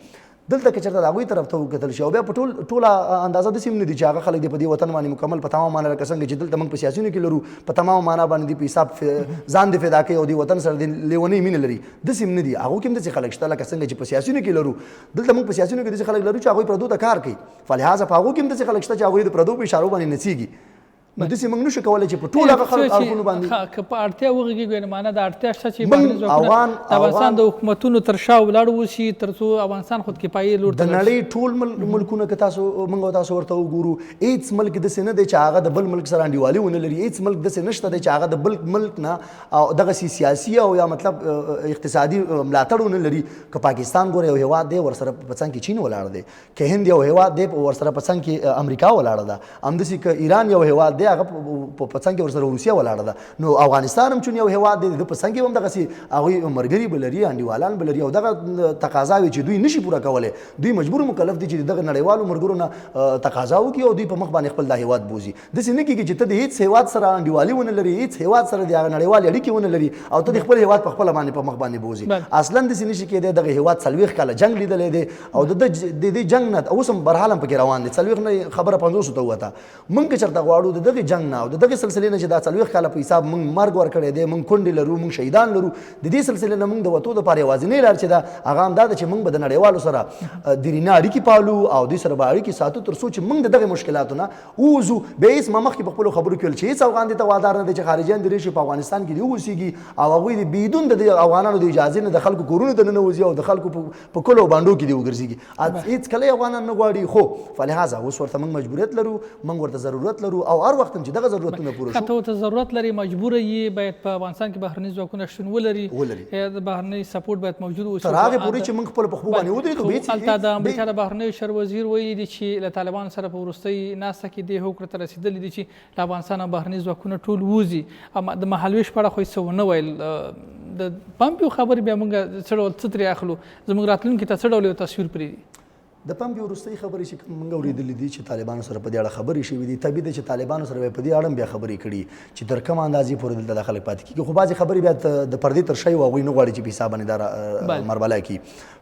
دلته که چېرته د هغوی طرف ته وکتل شي او بیا په ټوله اندازه داسې هم نه دي چې هغه خلک دې په دې وطن باندې مکمل په تمام معنا لکه څنګه چې دلته موږ په سیاسیونو کې لرو په تمام معنا باندې دې په حساب ځان دې فدا کوي او دې وطن سره دې لیونۍ مینه لري داسې هم نه دي هغو کې هم داسې خلک شته لکه څنګه چې په سیاسیونو کې لرو دلته موږ په سیاسیونو کې داسې خلک لرو چې هغوی پردو ته کار کوي فلهذا په هغو کې هم داسې خلک شته چې هغوی د پردو په اشارو باندې نڅېږي نو داسې موږ نشو کولی چې په ټول هغه خلک اړخونو باندې که په اړتیا وغږېږو یعنې معنا د اړتیا شته چې بهرني ځواکونه د افغانستان د حکومتونو تر شا ولاړ اوسي تر څو افغانستان خودکفایي لور ته د نړۍ ټول ملکونه که تاسو موږ او تاسو ورته وګورو هېڅ ملک داسې نه دی چې هغه د بل ملک سره انډیوالي ونه لري هېڅ ملک داسې نشته دی چې هغه د بل ملک نه او دغسې سیاسي او یا مطلب اقتصادي ملاتړ ونه لري که پاکستان ګوره یو هېواد دی ورسره په څنګ کې چین ولاړ دی که هند یو هېواد دی ورسره په څنګ کې امریکا ولاړه ده همداسې که ایران یو هېواد دی هغه په څنګ کې ورسره روسیه ولاړه ده نو افغانستان هم چون یو هېواد دی د په څنګ کې هم دغسې هغوی ملګري به لري انډیوالان به لري او دغه تقاضاوې چې دوی نشي پوره کولی دوی مجبور مکلف دي چې دغه نړیوالو ملګرو نه تقاضا وکړي او دوی په مخ باندې خپل دا هېواد بوځي داسې نه کېږي چې ته د هېڅ هېواد سره انډیوالي ونه لري هېڅ هېواد سره د هغه نړیوالې اړیکې ونه لري او ته د خپل هېواد په خپله باندې په مخ باندې بوځي اصلا داسې نشي کېدی دغه هېواد 40 کاله جنګ لیدلی دی او د دې جنګ نه اوس هم برحال هم پکې روان دی 40 نه خبره 50 ته ووته موږ که چېرته غواړو د دغې جنګ نه او د دغې سلسلې نه چې دا 40 کاله په حساب موږ مرګ ورکړی دی موږ کونډې لرو موږ شهیدان لرو د دې سلسلې نه موږ د وتو دپاره یوازینۍ لار چې ده هغه هم دا ده چې موږ به د نړیوالو سره دیرینه اړیکې پالو او دوی سره به اړیکې ساتو تر څو چې موږ د دغې مشکلاتو نه ووځو بیا هېڅ ما مخکې په خپلو خبرو کې ویل چې هېڅ افغان دې ته وادار نه دی چې خارجیان دې راشي په افغانستان کې دې واوسېږي او هغوی دې بدون د دې افغانانو د اجازې نه د خلکو کورونو ته ننوځي او د خلکو په کلو بانډو کې دې وګرځېږي هېڅ کله افغانان نه غواړي خو فلهذا اوس ورته موږ مجبوریت لرو موږ ورته ضرورت لرو او هر وخت هم چې دغه ضرورتونه پوره شو ته ورته ضرورت لري مجبوره یې باید په افغانستان کې بهرني ځواکونه شتون ولري د بهرني سپورټ باید موجود اوسي تر هغې پورې چې موږ خپل په خپلو باندې ودرېږو هلته د امریکا د بهرنیو چارو وزیر ویلي دي چې له طالبانو سره په وروستۍ ناسته کې دې هوکړې ته رسېدلي دي چې له افغانستانه بهرني ځواکونه ټول ووځي اما د مهالویش په اړه خو هېڅ ونه ویل د پامپیو خبرې بیا موږ څه ډول څه ترې اخلو زموږ راتلونکي ته څه ډول یو تصویر پرېږدي د پامپیو وروستۍ خبرې چې موږ اورېدلې دي چې طالبانو سره په دې اړه خبرې شوي دي طبیعي ده چې طالبانو سره په دې اړه هم بیا خبرې کړي چې تر کومه اندازې پورې دلته دا خلک پاتې کېږي خو بعضې خبرې بیا د پردې تر شا وي هغوی نه غواړي چې په حساب باندې دا مربلا کړي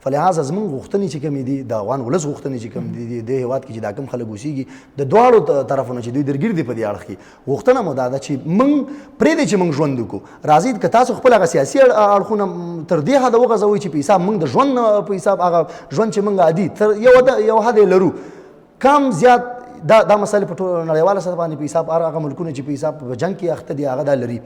فلهذا زموږ غوښتنې چې کومې دي د افغان ولس غوښتنې چې کوم دي دې هېواد کې چې دا کوم خلک اوسېږي د دواړو طرفونو چې دوی درګیر دي په دې اړخ کې غوښتنه مو دا ده چې موږ پرېږدئ چې موږ ژوند وکړو راځئ که تاسو خپل هغه سیاسي اړخونه تر دې حده وغځوئ چې په حساب موږ د ژوند په حساب هغه ژوند چې موږ عادي تر یو حد لرو کم زیات دا مسله په ټول نړیواله سطح باندې په حساب هغه ملکونه چې په حساب په جنګ کې اخته دي هغه دا لري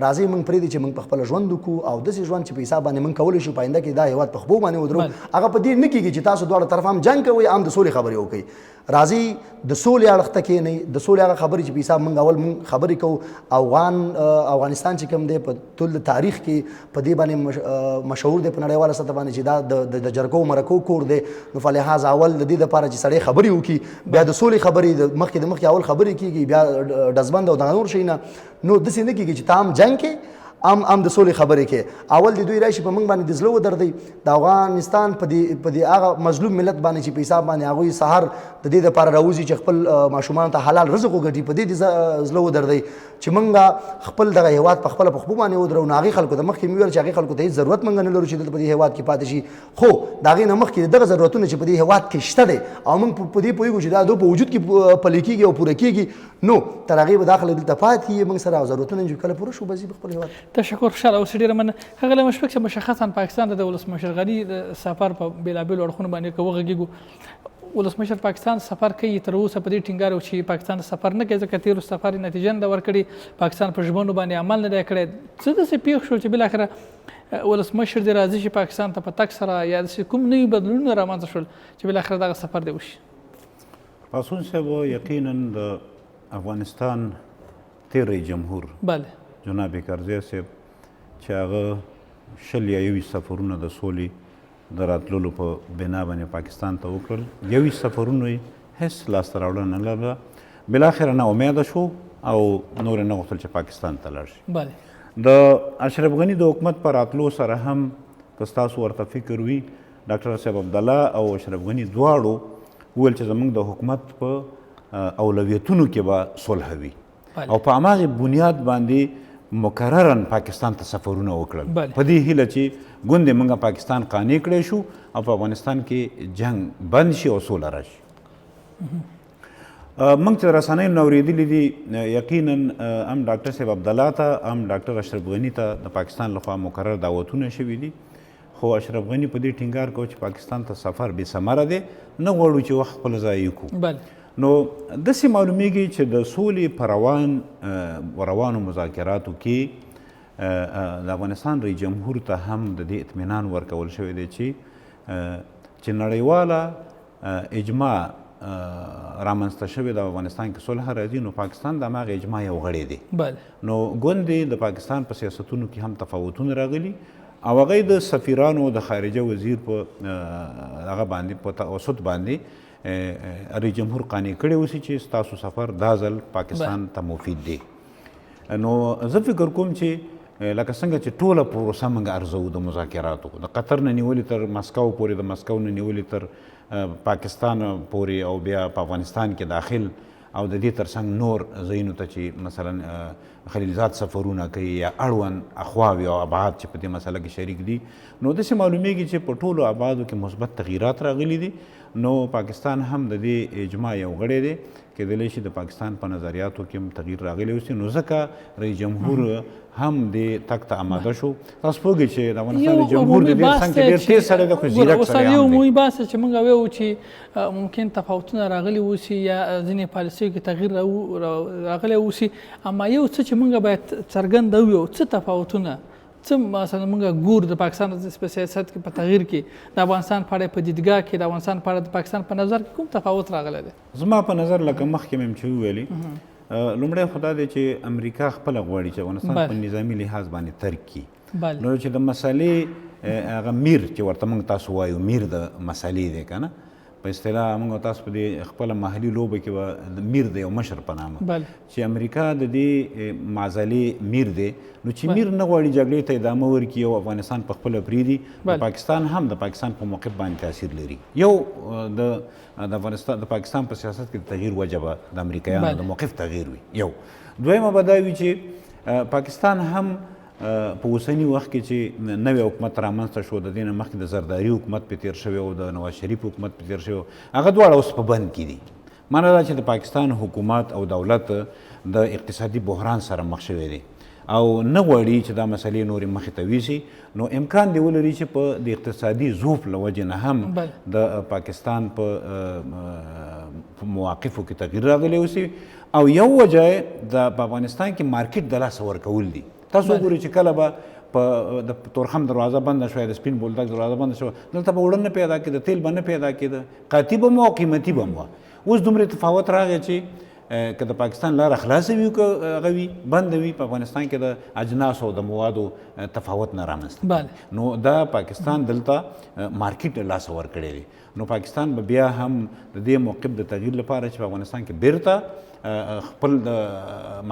راځي موږ پرېږدي چې موږ په خپل ژوند وکړو او داسې ژوند چې په حساب باندې موږ کولی شو په آینده کې دا هېواد په خپو باندې ودرو هغه په دې نه کېږي چې تاسو دواړه طرف هم جنګ کوئ هم د سولې خبرې وکړئ راځي د سولې اړخ ته کښېنئ د سولې هغه خبرې چې په حساب موږ اول موږ خبرې کوو افغانستان چې کوم دی په ټول تاریخ کې په دې باندې مشهور دی په نړیواله سطح باندې چې دا د جرګو مرکو کور دی نو فلهذا اول د دې دپاره چې سړی خبرې وکړي بیا د سولې خبرې د مخکې اول خبرې کېږي بیا ډزبند او دغه نور شي نه نو داسې نه کېږي چې ته هم جنګ کې هم د سولې خبرې کې اول د دوی راشي په موږ باندې د زړه ودردوي د افغانستان په دې هغه مظلوم ملت باندې چې په حساب باندې هغوی سهار د دې دپاره راوځي چې خپل ماشومانو ته حلال رزق وګټي په دې د زړه ودردوي چې موږ خپل دغه هېواد په خپله په خپو باندې ودرو نو هغې خلکو ته مخکې مې ویل چې هغې خلکو ته هېڅ ضرورت موږ نه لرو چې دلته په دې هېواد کې پاتې شي خو د هغې نه مخکې دغه ضرورتونه چې په دې هېواد کې شته دی او موږ په دې پوهېږو چې دا دو په وجود کې پلی کېږي او پوره کېږي نو تر هغې به دا خلک دلته پاتې یي موږ سره او ضرورتونه چې کله پوره شو به ځي په خپل هېواد تشکر خوشحاله اوسئ ډېره مننه ښاغلی مشفق صاحب مشخصا پاکستان ته د ولسمشر غني د سفر په بېلابېلو اړخونو باندې که وغږېږو ولسمشر پاکستان سفر کوي تر اوسه په دې ټینګار چې پاکستان سفر نه کوي ځکه تېرو سفر نتیجه نه ده ورکړې پاکستان په ژمنو باندې عمل نه دی کړی څه داسې پېښ شول چې بالاخره ولسمشر دې راځي چې پاکستان ته په تګ سره یا داسې کوم نوي بدلونونه رامنځته شول چې بالاخره دغه سفر دې وشي پاسون صاحب یقینا د افغانستان تیری جمهور بله جناب کرزی صاحب چې هغه 20 یا 21 سفرونه د سولې د راتللو په بنا باندې پاکستان ته وکړل 21 سفرونو یې هېڅ لاسته راوړنه نه لرله بالاخره نا امیده شو او نور یې نه غوښتل چې پاکستان ته لاړ شي بله د اشرف غني د حکومت په راتلو سره هم که ستاسو ورته فکر وي ډاکټر صاحب عبدالله او اشرف غني دواړو وویل چې زموږ د حکومت په اولویتونو کې به صلح وي او په هماغې بنیاد باندې مکررا پاکستان ته سفرونه وکړل بله. په دې هیله چې ګوندې موږ پاکستان قانع کړی شو او په افغانستان کې جنگ بند شي او سوله راشي. موږ چې رسنیو نه اورېدلي دي یقینا هم ډاکټر صاحب عبدالله ته هم ډاکټر اشرف غني ته د پاکستان لخوا مقرر دعوتونه شوي دي، خو اشرف غني په دې ټینګار کوي چې پاکستان ته سفر بې ثمره دی، نه غواړو چې وخت خپل ضایع کړو. نو داسې معلومیږي چې د سولې په روانو مذاکراتو کې د افغانستان رئیس جمهور ته هم د دې اطمینان ورکول شوی دی چې نړیواله اجماع رامنځته شوې د افغانستان کې صلح راځي، نو پاکستان د هماغې اجماع یو غړی دی. نو ګوندې د پاکستان په سیاستونو کې هم تفاوتونه راغلي او هغه د سفیرانو د خارجه وزیر په هغه باندې په توسط باندې رئیس جمهور قانع کړی اوسي چې ستاسو سفر دا ځل پاکستان ته مفید دی. نو زه فکر کوم چې لکه څنګه چې ټوله پروسه موږ ارزوو د مذاکراتو، د قطر نه نیولې تر مسکو پورې، د مسکو نه نیولې تر پاکستان پورې او بیا په افغانستان کې داخل او د دې ترڅنګ نور ځایونو ته چې مثلا خلیلزاد سفرونه کوي یا اړوند اخواوې او ابعاد چې په دې مسله کې شریک دي، نو داسې معلومیږي چې په ټولو ابعادو کې مثبت تغییرات راغلي دي. نو پاکستان هم د دې اجماع یو غړی دی، کېدلی شي د پاکستان په نظریاتو کې هم تغییر راغلی اوسي، نو ځکه رئیس جمهور هم دې تګ ته آماده شو. تاسو پوهېږئ چې د افغانستان رئیس جمهور د دې څنګ کې ډېر تېز سړی دی، خو ځیرک سړی هم دی. یو عمومي بحث چې موږ وایو چې ممکن تفاوتونه راغلي اوسي یا ځینې پالیسیو کې تغییر راغلی اوسي، اما یو څه چې موږ باید څرګنده ووایو څه تفاوتونه څه مثلا موږ ګورو د پاکستان په سیاست کې په تغییر کې، د افغانستان په اړه په دیدګاه کې د افغانستان په اړه د پاکستان په نظر کې کوم تفاوت راغلی دی؟ زما په نظر لکه مخکې مې چې وویلي، لومړی خو دا دی چې امریکا خپله غواړي چې افغانستان په نظامي لحاظ باندې ترک کړي. نو چې د مسلې هغه میر چې ورته موږ تاسو وایو، میر د مسلې دی که نه، په اصطلاح موږ تاسو په دې خپله محلي لوبه کې به د میر د یو مشر په نامه چې امریکا د دې معضلې میر دی، نو چې میر نه غواړي جګړې ته ادامه ورکړي او افغانستان په خپله پرېږدي، پاکستان هم د پاکستان په موقف باندې تاثیر لري. یو د افغانستان د پاکستان په سیاست کې د تغییر وجه به د امریکایانو د موقف تغییر وي. یو دویمه به دا وي چې پاکستان هم په اوسني وخت کې چې نوی حکومت رامنځته شو، د دې نه مخکې د زرداري حکومت پې تېر شوی او د نواز شریف حکومت پې تېر شوی، هغه دواړه اوس په بند کې دي. معنی دا چې د پاکستان حکومت او دولت د اقتصادي بحران سره مخ شوی دی او نه غواړي چې دا مسلې نورې مخې ته ویسي، نو امکان دی ولري چې په د اقتصادي ضعف له وجې نه هم د پاکستان په مواقفو کې تغییر راغلی اوسي. او یو وجه د په افغانستان کې مارکیټ د لاسه ورکول دي. تاسو وګورئ چې کله به په د تورخم دروازه بنده شوه، د سپین بولدک دروازه بنده شوه، دلته به اوړه نه پیدا کېده، تیل به نه پیدا کېده، قاطي به مو او قیمتي به مو. اوس دومره تفاوت راغی چې که د پاکستان لاره خلاصه وي که هغه وي بنده وي، په افغانستان کې د اجناسو او د موادو تفاوت نه رامنځته، نو دا پاکستان دلته مارکیټ له لاسه ورکړی دی. نو پاکستان به بیا هم د دې موقف د تغییر لپاره چې په افغانستان کې بیرته خپل د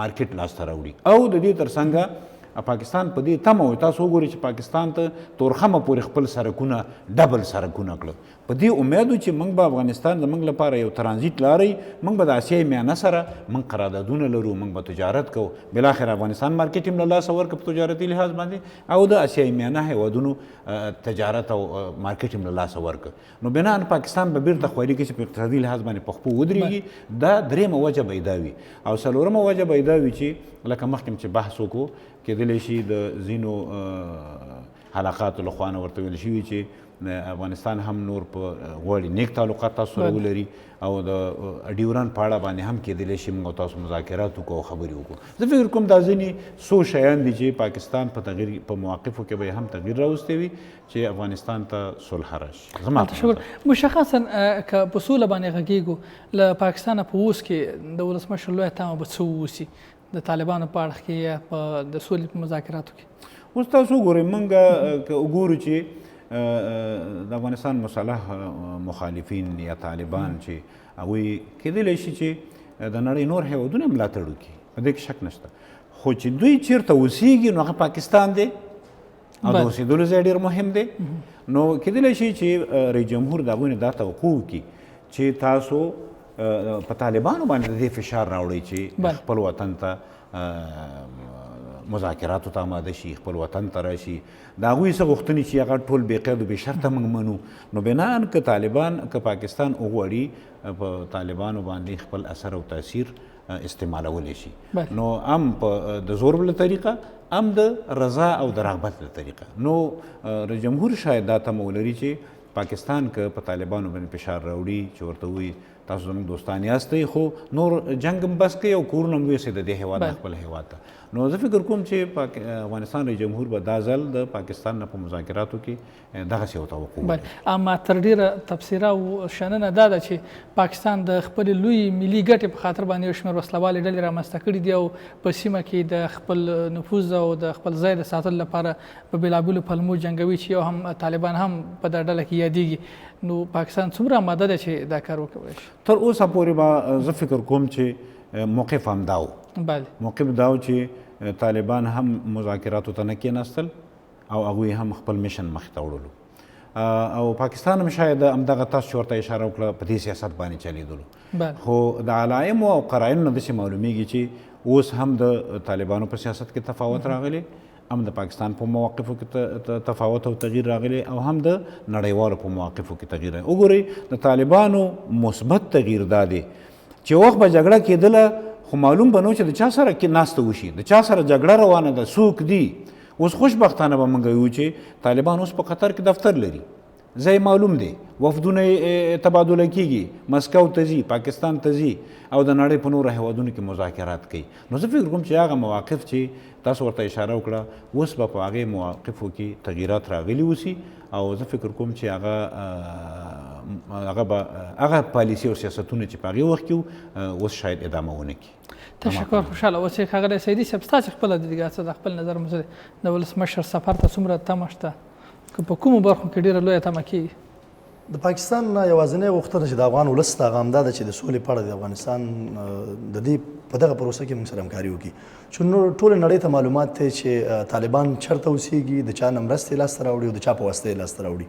مارکیټ لاسته راوړي او د دې ترڅنګ پاکستان په دې تمه وي. تاسو وګورئ چې پاکستان ته تورخمه پورې خپل سرکونه ډبل سرکونه کړل، په دې امید و چې موږ به افغانستان زموږ لپاره یو ترانزیت لارئ، موږ به د اسیای میانه سره موږ قراردادونه لرو، موږ به تجارت کوو، بالاخره افغانستان مارکیټ هم له لاسه ورکړه په تجارتي لحاظ باندې او د اسیای میانه هیوادونو تجارت او مارکیټ هم له لاسه ورکړه. نو بنا پاکستان به بیرته خواري کوي چې په اقتصادي لحاظ باندې په خپو ودرېږي. دا درېیمه وجه به دا وي. او څلورمه وجه به دا وي چې لکه مخکې چې بحث وکړو، کېدلی شي د ځینو حلقاتو له خوا نه ورته ویل شوي چې افغانستان هم نور په غواړي نیک تعلقات تاسو سره ولري او د ډیورن په اړه باندې هم کېدلی شي موږ تاسو مذاکرات وکړو او خبرې وکړو. زه فکر کوم دا ځینې څو شیان دي چې پاکستان په تغییر په مواقفو کې به هم تغییر راوستی وي چې افغانستان ته صلح راشي. زما تشکر. مشخصا که په سوله باندې غږیږو، له پاکستانه په اوس کې د ولسمشر لویه تمه به څه ووسي د طالبانو په اړه کې یا په د سولې په مذاکراتو کې؟ اوس تاسو وګورئ، موږ که وګورو چې د افغانستان مسلح مخالفین یا طالبان چې هغوی کېدلی شي چې د نړۍ نور هیوادونه ملاتړ وکړي، په دې کې شک نشته، خو چې دوی چیرته اوسیږي نو هغه پاکستان دی او د اوسېدلو ځای ډېر مهم دی. نو کېدلی شي چې رئیس جمهور د هغوی نه دا توقع وکړي چې تاسو په طالبانو باندې د دې فشار راوړئ چې خپل وطن ته مذاکراتو ته آماده شي، خپل وطن ته راشي. د هغوی څه غوښتنې چې هغه ټول بې قید و بې شرطه موږ منو، نو بناً که طالبان که پاکستان وغواړي په طالبانو باندې خپل اثر او تاثیر استعمالولی شي، نو هم په د زور له طریقه، هم د رضا او د رغبت له طریقه. نو رئیس جمهور شاید دا تمه ولري چې پاکستان که په طالبانو باندې فشار راوړي چې ورته وایي تاسو زموږ دوستان یاستئ، خو نور جنګ هم بس کوي او کورونه هم یوسئ د دې هېواد نه خپل هېواد ته. نو زه فکر کوم چې افغانستان رئیس جمهور به دا ځل د پاکستان نه په مذاکراتو کې دغسې یو توقع ولري. اما تر ډېره تبصره او شننه دا ده چې پاکستان د خپلې لوی ملي ګټې په خاطر باندې یو شمېر وسلوالې ډلې رامنځته کړي دي او په سیمه کې د خپل نفوذ او د خپل ځای د ساتلو لپاره په بېلابېلو پلمو جنګوي چې یو هم طالبان هم په دا ډله کې یادېږي. نو پاکستان څومره آماده ده چې دا کار وکولی شي؟ تر اوسه پورې به زه فکر کوم چې موقف همدا و. موقف دا و چې طالبان هم مذاکراتو ته نه کېناستل او هغوی هم خپل میشن مخې ته وړلو، او پاکستان هم شاید همدغه تاسو چې ورته اشاره وکړه په دې سیاست باندې چلیدلو. خو د علایمو او قرائنو نه داسې معلومیږي چې اوس هم د طالبانو په سیاست کې تفاوت راغلی، هم د پاکستان په مواقفو کې تفاوت او تغییر راغلی، او هم د نړیوالو په مواقفو کې تغییر راغلی. وګورئ د طالبانو مثبت تغییر دا دی چې وخت به جګړه کېدله خو معلوم به نو چې د چا سره کې ناسته وشي، د چا سره جګړه روانه ده، څوک دي. اوس خوشبختانه به موږ وایو چې طالبان اوس په قطر کې دفتر لري، ځای معلوم دی، وفدونه تبادله کیږي، مسکو ته ځي، پاکستان ته ځي، او د نړۍ په نورو هیوادونو کې مذاکرات کوي. نو زه فکر کوم چې هغه مواقف چې تاسو ورته اشاره وکړه اوس به په هغې مواقفو کې تغییرات راغلي اوسي، او زه فکر کوم چې هغه پالیسي او سیاستونه چې په هغې وخت کې اوس شاید ادامه ونه کړي. تشکر. خوشحاله اوسئ ښاغلی سیدي صاحب. ستاسې خپله دیدګاه څه ده؟ خپل نظر مو څه دی؟ د ولسمشر سفر ته څومره تمه شته؟ که په کومو برخو کې ډېره لویه تمه کېږي؟ د پاکستان نه یوازینۍ غوښتنه چې د افغان ولس ته هغه همدا ده چې د سولې په اړه د افغانستان د دې په دغه پروسه کې موږ سره همکاري وکړي، چې نور ټولې نړۍ ته معلومات دی چې طالبان چېرته اوسېږي، د چا نه مرستې لاسته راوړي او د چا په واسطه یې لاسته راوړي.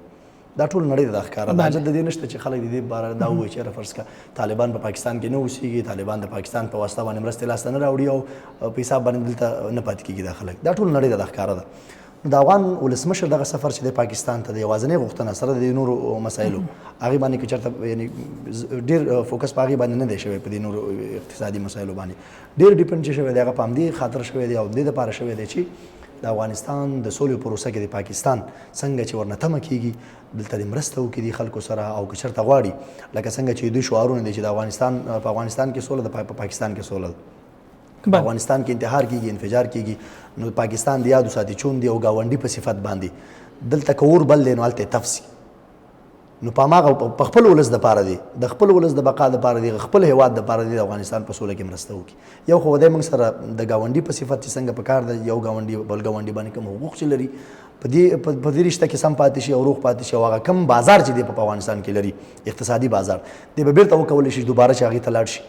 دا ټول نړۍ ته دا ښکاره ده. حاجت د دې نشته چې خلک د دې باره دا ووایي چې یاره فرض کړه طالبان په پاکستان کې نه اوسېږي، طالبان د پاکستان په واسطه باندې مرستې لاسته نه راوړي او په حساب باندې دلته نه پاتې کېږي دا خلک. دا ټول نړۍ ته دا ښکاره ده. د افغان ولسمشر دغه سفر چې د پاکستان ته د یوازینۍ غوښتنه سره د نورو مسایلو هغې باندې که چېرته یعنې ډېر فوکس په هغې باندې نه دی شوی، په دې نورو اقتصادي مسایلو باندې ډېر ډیپنډ چې شوی دی هغه په همدې خاطر شوی دی او دې دپاره شوی دی چې د افغانستان د سولې پروسه کې د پاکستان څنګه چې ورنه تمه کېږي دلته دې مرسته وکړي د خلکو سره، او که چېرته غواړي لکه څنګه چې دوی شعارونه دي چې د افغانستان په افغانستان کې سوله ده، په پاکستان کې سوله ده، په افغانستان کې انتحار کېږي، انفجار کېږي، نو پاکستان د یادو ساتي چون دی او ګاونډي په صفت باندې دلته که اور بل دی نو هلته یې تفسي. نو په هماغه په خپل ولس دپاره دی، د خپل ولس د بقا دپاره دی، خپل هېواد دپاره دی د افغانستان په سوله کې مرسته وکړي. یو خو دی موږ سره د ګاونډي په صفت چې څنګه په کار ده، یو ګاونډي بل ګاونډي باندې کوم حقوق چې لري په دې رشته کې سم پاتې شي او روغ پاتې شي، او هغه کم بازار چې دی په افغانستان کې لري اقتصادي بازار دی به بیرته وکولی شي دوباره چې هغې ته لاړ شي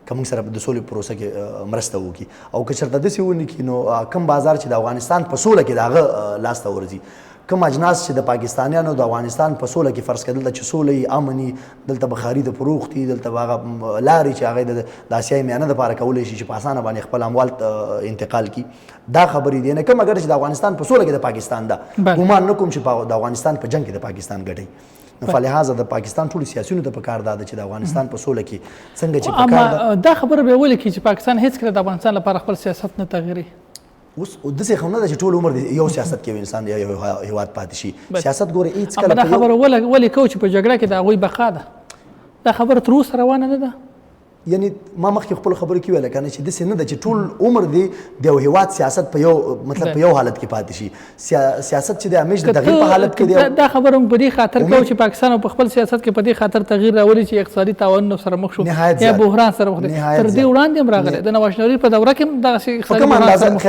که موږ سره د سولې پروسه کې مرسته وکړي. او که چېرته داسې ونه کړي نو کم بازار چې د افغانستان په سوله کې د هغه لاسته ورځي، کوم اجناس چې د پاکستانیانو د افغانستان په سوله کې فرض کړه دلته چې سوله یې امني، دلته به خرید فروخت دي، دلته به هغه لارې چې هغې د اسیایي میانه دپاره کولی شي چې په اسانه باندې خپل اموال انتقال کړي، دا خبرې دي. نه کوم اګر چې د افغانستان په سوله کې د پاکستان ده، ګمان نه کوم چې د افغانستان په جنګ کې د پاکستان ګټي. نو فلهذا د پاکستان ټولو سیاسیونو ته پکار ده چې د افغانستان په سوله کې څنګه چې پکار ده. اما دا خبره به ولې کړي چې پاکستان هېڅکله د افغانستان لپاره خپل سیاست نه تغیروي؟ اوس داسې خو نه ده چې ټول عمر یو سیاست کې انسان یو هېواد پاتې شي. سیاست ګوره هېڅکله دا خبره ولې کوو چې په جګړه کې د هغوی بقا ده؟ دا خبره تر اوسه روانه نه ده. یعنی ما مخکې خپل خبرې کې ویله کنه چې داسې نه ده چې ټول عمر دی د یو هېواد سیاست په یو مطلب په یو حالت کې پاتې شي. سیاست چې دی همیش د تغییر په حالت کې دی. دا خبره موږ په دې خاطر کوو چې پاکستان په خپل سیاست کې په دې خاطر تغییر راولي چې اقتصادي تاوانونو سره مخ شو یا بحران سره مخ دی. تر دې وړاندې هم راغلی د نواز شریف په دوره کې هم دغسې اقتصادي بحران سره مخ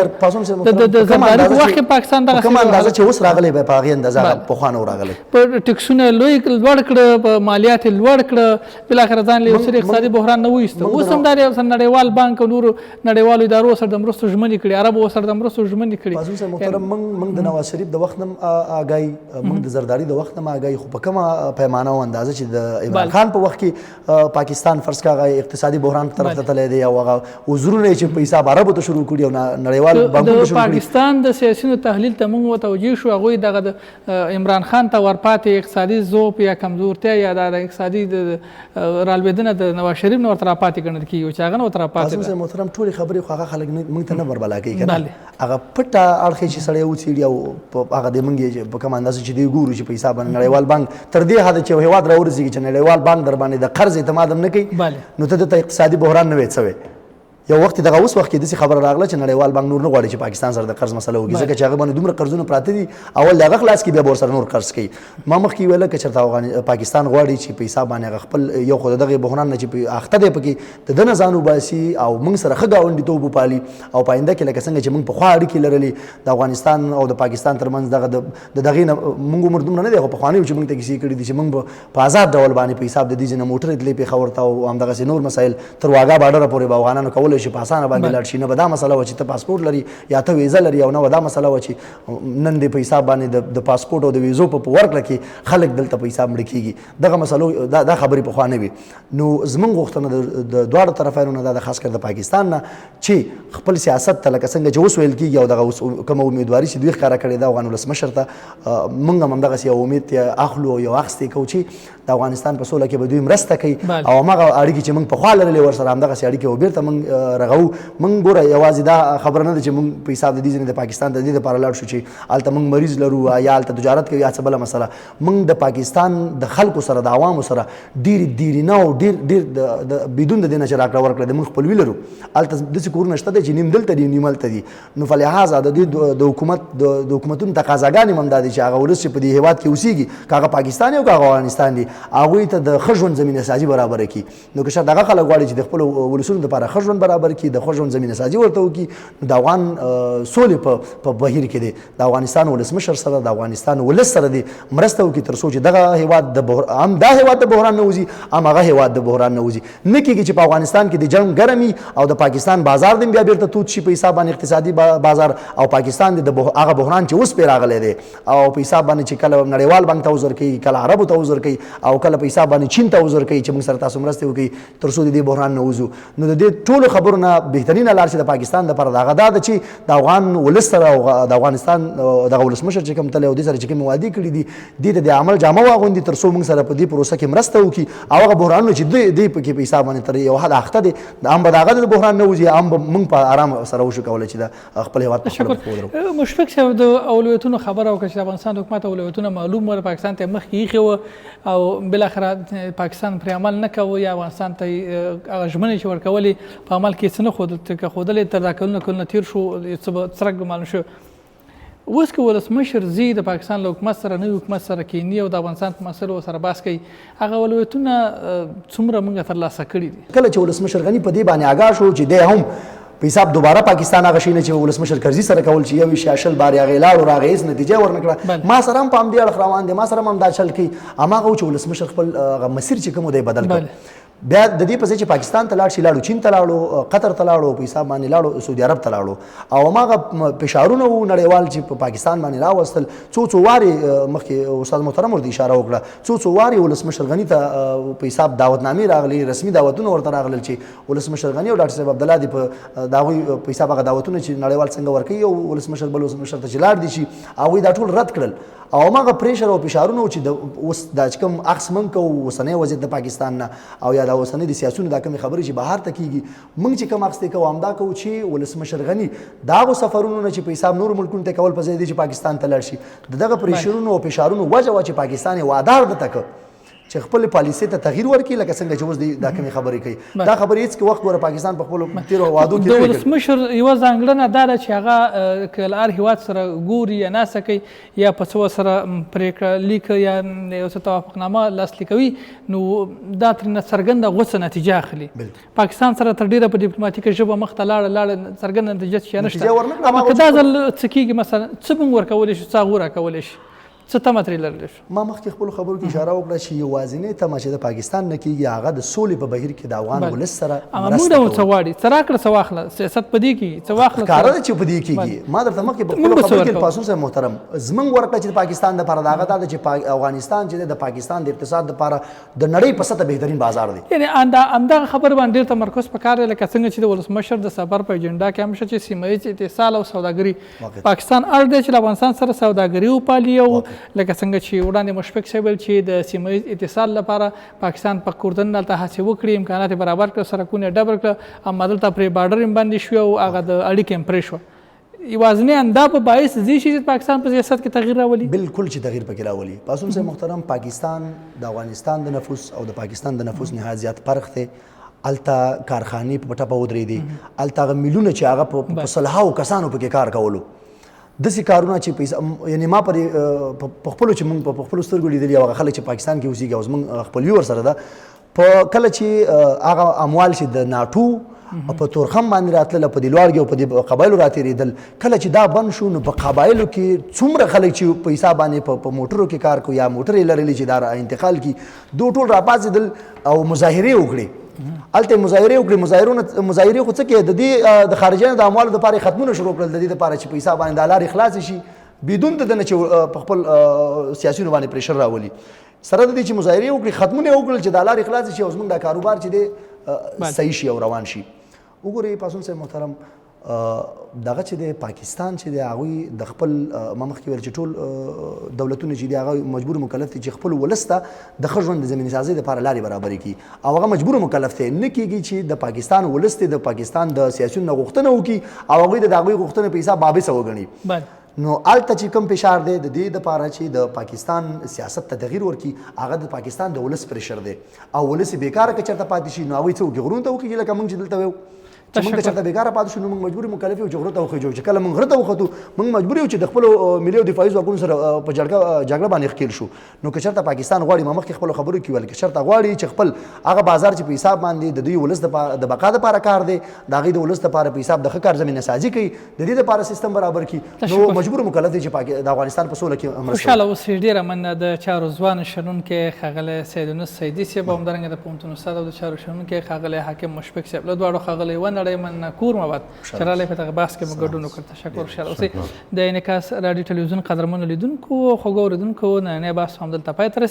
د زرداري په وخت کې پاکستان دغسې کومه اندازه چې اوس راغلی به په هغې اندازه پخوا نه و راغلی. په ټکسونه لوړ کړه، په مالیات یې لوړ کړه، بالاخره ځان له یو څه اقتصادي بحران نه وایسته. اوس هم دا نړیوال بانک او نورو نړیوالو ادارو سره د مرستو ژمنې کړي، عربو سره د مرستو ژمنې کړي. معصوم صاحب محترم، موږ د نواز شریف د وخت هم آګاهي، موږ د زرداري د وخت هم آګاهي، خو په کومه پیمانه او اندازه چې د عمران خان په وخت کې پاکستان فرض کړه اقتصادي بحران په طرف ته تللی دی او هغه وزرونه چې په حساب عربو ته شروع کړي او نړیوال بانکونو ته شروع کړي. پاکستان د سیاسیونو تحلیل ته موږ متوجه شو، هغوی دغه د عمران خان ته ورپاتې اقتصادي ضعف یا کمزورتیا یا د اقتصادي رالوېدنه د نواز شریف نه ورته راپاتې ګڼل کېږي چې هغه نه ورته راپاتې ده. معصوم محترم ټولې خبرې خو هغه خلک موږ ته نه بربلا کوي که نه، هغه پټه اړخ چې سړی وڅېړي او هغه د موږ په کومه اندازه چې دوی ګورو چې په حساب باندې نړیوال بانک تر دې حده چې یو هېواد راورسېږي چې نړیوال بانک در باندې د قرض اعتماد هم نه کوي، نو ته دته اقتصادي بحران نه وې څه وې. یو وخت دغه اوس وخت کې داسې خبره راغله چې نړیوال بانک نور نه غواړي چې پاکستان سره د قرض مسله وکړي، ځکه چې هغه باندې دومره قرضونه پراته دي، اول د هغه خلاص کړي بیا به ورسره نور قرض کوي. ما مخکې ویله که چېرته پاکستان غواړي چې په حساب باندې هغه خپل یو خو د دغې بحران نه چې اخته دی پکې د ده نه ځان وباسي او موږ سره ښه ګاونډیتوب وپالي او په آینده کې لکه څنګه چې موږ پخوا اړیکې لرلې د افغانستان او د پاکستان ترمنځ د دغې نه موږ عمر دومره نه دی، خو پخوانیو چې موږ ته کیسې کړي دي چې موږ په آزاد ډول باندې په حساب د دې ځای نه موټرې تلې پېښور ته او همدغسې نور مسایل تر واګا بارډره پورې به افغانانو کولی شي په اسانه باندې لاړ شي. نه به دا مسله وه چې ته پاسپورټ لري یا ته ویزه لري، او نه به دا مسله وه چې نن دې په حساب باندې د پاسپورټ او د ویزو په ورکړه کې خلک دلته په حساب مړه کېږي. دغه مسلو دا خبرې پخوا نه وي. نو زموږ غوښتنه د دواړو طرفینو نه دا د خاص کر د پاکستان نه چې خپل سیاست ته لکه څنګه چې اوس ویل کېږي او دغه اوس کومه امیدواري چې دوی ښکاره کړې ده افغان ولسمشر ته، موږ هم همدغسې یو امید اخلو او یو اخیستی کوو چې د افغانستان په سوله کې به دوی مرسته کوي او هماغه اړیکې چې موږ پخوا لرلې ورسره همدغسې اړیکې او بېرته موږ رغوو. موږ ګوره یوازې دا خبره نه ده چې موږ په حساب د دې ځینې د پاکستان د دې دپاره لاړ شو چې هلته موږ مریض لرو یا هلته تجارت کوي یا څه بله مسله. موږ د پاکستان د خلکو سره د عوامو سره ډېرې دیرینه او ډېر بدون د دې نه چې راکړه ورکړه د موږ خپلوي لرو. هلته داسې کورونه شته دی چې نیم دلته دي نیم هلته دي. نو فلهذا د دې د حکومتونو تقاضاګانې هم دا دي چې هغه ولس چې په دې هېواد کې اوسېږي که هغه پاکستان او که هغه افغانستان دي هغوی ته د ښه ژوند زمینه سازي برابره کړي. نو که شاید هغه خلک غواړي چې د خپلو ولسونو دپاره ښه ژوند برابر کړي، د ښه ژوند زمینه سازي ورته وکړي، نو د افغان سولې په بهیر کې دی د افغانستان ولسمشر سره د افغانستان ولس سره دی مرسته وکړي تر څو چې دغه هېواد هم دا هېواد د بحران نه وځي هم هغه هېواد د بحران نه وځي. نه کېږي چې په افغانستان کې د جنګ ګرمي او د پاکستان بازار دې بیا بېرته تود شي په حساب باندې اقتصادي بازار او پاکستان د هغه بحران چې اوس پرې راغلی دی او په حساب باندې چې کله نړیوال بانک ته عذر کوي، کله عربو ته عذر کوي او کله په حساب باندې چین ته عذر کوي چې موږ سره تاسو مرستې وکړئ تر څو د دې بحران نه وځو. نو د دې ټولو خبرو نه بهترینه لار چې د پاکستان دپاره د هغه دا ده چې د افغان ولس سره او د افغانستان دغه ولسمشر چې کوم تللی او دې سره چې کومې وعدې کړي دي دې ته د عمل جامه واغوندي تر څو موږ سره په دې پروسه کې مرسته وکړي او هغه بحرانونه چې دوی پکې په حساب باندې تر یو حد اخته دي هم به د هغه د بحران نه وځي هم به موږ په ارام سره وشو کولی چې د خپل هېواد په خپله پښو ودرو. مشفق صاحب د اولویتونو خبره وکړه چې د افغانستان حکومت اولویتونه معلوم وه، پاکستان ته مخکې ایښې وه او بالاخره پاکستان پرې عمل نه کوه یا افغانستان ته هغه ژمنې چې ورکولې په عمل کې څه نه ښودلې تر دا کلونه تېر شو څه به څرک به معلوم شو. اوس که ولسمشر ځي د پاکستان له حکومت سره نوي حکومت سره کینی او د افغانستان په مسلو سره بحث کوي، هغه اولویتونه څومره موږ ترلاسه کړي دي؟ کله چې ولسمشر غني په دې باندې آګاه شو چې دی هم په حساب دوباره پاکستان هغه شی نه چې ولسمشر کرزي سره کول چې یو شاشل بار هغې لاړو راغی هېڅ نتیجه ورنکړه، ما سره هم په همدې اړخ روان دی، ما سره هم دا چل کوي. هماغه و چې ولسمشر خپل مسیر چې کوم دی بدل کړ. بیا د دې په ځای چې پاکستان ته لاړ شي لاړو چین ته لاړو قطر ته لاړو په حساب باندې لاړو سعودي عرب ته لاړو او هماغه فشارونه وو نړیوال چې په پاکستان باندې راوستل څو وارې مخکې استاد محترم ورته اشاره وکړه څو وارې ولسمشر غني ته په حساب دعوتنامې راغلي، رسمي دعوتونه ورته راغلل چې ولسمشر غني او ډاکټر صاحب عبدالله دې په د هغوی په حساب هغه دعوتونه چې نړیوال څنګه ورکوي او ولسمشر بل ولسمشر ته چې لاړ دي شي هغوی دا ټول رد کړل او هماغه پریشر او فشارونه چې اوس دا چې کوم عکس موږ کوو اوسنی وضعیت د پاکستان نه او یا د اوسنۍ د سیاسونو دا کومې خبرې چې بهر ته کېږي موږ چې کوم عکس دی کوو همدا کوو چې ولسمشر غني د هغو سفرونو نه چې په حساب نورو ملکونو ته کول په ځای دی چې پاکستان ته لاړ شي د دغه پریشرونو او فشارونو وجه وه چې پاکستان یې وادار ده که چې خپل پالیسۍ ته تغییر ورکړي لکه څنګه چې اوس دا کومې خبرې کوي دا خبرې هېڅ وخت ګوره پاکستان په خپلو تېرو وعدو کې د ولسمشر یوه ځانګړنه دا ده چې هغه که له هر هېواد سره ګوري یا ناسته کوي یا په څه سره پرېکړه لیک یا یو څه توافقنامه لاسلیک کوي نو دا ترېنه څرګنده غوڅه نتیجه اخلي. پاکستان سره تر ډېره په ډیپلوماتیکه ژبه مخ ته لاړه څرګنده نتیجه چې نشته. اما که دا ځل څه کېږي مثلا څه موږ ورکولی شو څه هغوی راکولی شي؟ څه تمه ترې لرلی شو؟ ما مخکې خپلو خبرو کې اشاره وکړه چې یوازینۍ تمه چې د پاکستان نه کېږي هغه د سولې په بهیر کې د افغان ولس سره اما موږ ډول څه غواړي څه راکړه څه واخله سیاست په دې کې څه واخله ښکاره ده چې په دې کېږي ما درته مخکې په خپلو خبرو کې پاسون صاحب محترم زموږ ورکړه چې د پاکستان دپاره د هغه دا ده چې افغانستان چې د پاکستان د اقتصاد دپاره د نړۍ په سطح بهترین بازار دی. یعنې همدغه خبرې باندې ډېر تمرکز پکار دی لکه څنګه چې د ولسمشر د سفر په اجنډا کې هم شته چې سیمه ییز اتصال او سوداګري پاکستان اړ دی چې له افغانستان سره سوداګري وپالي او لکه څنګه چې وړاندې مشفق صاحب ویل چې د سیمه ییز اتصال لپاره پاکستان په کوردن دلته هڅې وکړي امکانات یې برابر کړه سرکونه یې ډبر کړه اما دلته پرې بارډر یې باندې شوې او هغه د اړیکې هم پرې شوه یوازینی اندا په باعث دې شي چې پاکستان په سیاست کې تغییر راولي. بالکل چې تغییر پکې راولي. پاسون صاحب محترم پاکستان د افغانستان د نفوس او د پاکستان د نفوس نهایت زیات فرق دی. الته کارخانې په ټپه ودرېدې الته هغه میلونه چې هغه په سلهاو کسانو پکې کار کولو داسې کارونه چې پیسه یعنې ما په خپلو چې موږ په خپلو سترګو لیدلي هغه خلک چې پاکستان کې اوسېږي او زموږ خپلوي ورسره ده په کله چې هغه اموال چې د ناټو په تورخم باندې راتلل په دې لوړګي او په دې قبایلو راتېرېدل کله چې دا بند شو نو په قبایلو کې څومره خلک چې په حساب باندې په موټرو کې کار کوي یا موټر یې لرلي چې دا انتقال کړي دو ټول راپاڅېدل او مظاهرې وکړې هلته مظاهرې وکړې مظاهرې خو څه کې د دې د خارجیانو د اموالو دپاره ختمونه شروع کړل د دې دپاره چې په حساب باندې دا لارې خلاصې شي بدون د ده نه چې په خپل سیاسیونو باندې پریشر راولي سره د دې چې مظاهرې وکړي ختمونه یې وکړل چې دا لارې خلاصې شي او زموږ دا کاروبار چې دی صحیح شي او روان شي. وګورئ پاسون صاحب محترم دغه چې د پاکستان چې دی هغوی د خپل ما مخکې ویل چې ټول دولتونه چې دي هغه مجبور مکلف دي چې خپل ولس ته د ښه ژوند د زمینې سازۍ دپاره لارې برابرې کړي او هغه مجبور مکلف دی نه کېږي چې د پاکستان ولس دی د پاکستان د سیاسیونو نه غوښتنه وکړي او هغوی د هغوی غوښتنې په حساب بابیسه وګڼي. نو هلته چې کوم فشار دی د دې دپاره چې د پاکستان سیاست ته تغییر ورکړي هغه د پاکستان د ولس پریشر دی او ولس یې بیکاره که چېرته پاتې شي نو هغوی څه وکړي غرونو ته وخېږي لکه موږ چې دلته ویو چې موږ چېرته بیکاره پاتې شو نو موږ مجبور مکلف یو چې غرو ته وخېږو چې کله موږ غره ته وختو موږ مجبور یو چې د خپلو ملي او دفاعي ځواکونو سره په جګړه باندې ښکېل شو. نو که چېرته پاکستان غواړي ما مخکې خپلو خبرو کې ویل که چېرته غواړي چې خپل هغه بازار چې په حساب باندې د دوی ولس د بقا دپاره کار دی د هغوی د ولس دپاره په حساب د ښه کار زمینه سازي کوي د دې دپاره سیستم برابر کړي نو مجبور مکلف دی چې د افغانستان په سوله کې مرسته خوشحاله اوسئ. ډېره مننه د چارو ځوان شنونکی ښاغلی سیدونس سیدي صاحب او همدارنګه د پوهنتون استاد او د چارو شنونکی ښاغلی حاکم مشفق صاحب له دواړو ښاغلی ونړئ مننه کور مواد چې راغلی په دغه بحث کې مو ګډون وکړ. تشکر. خوشحاله اوسئ. د انعکاس راډیو ټلویزیون قدرمنو لیدونکو خوږو اورېدونکو نننی بحث همدلته پای ته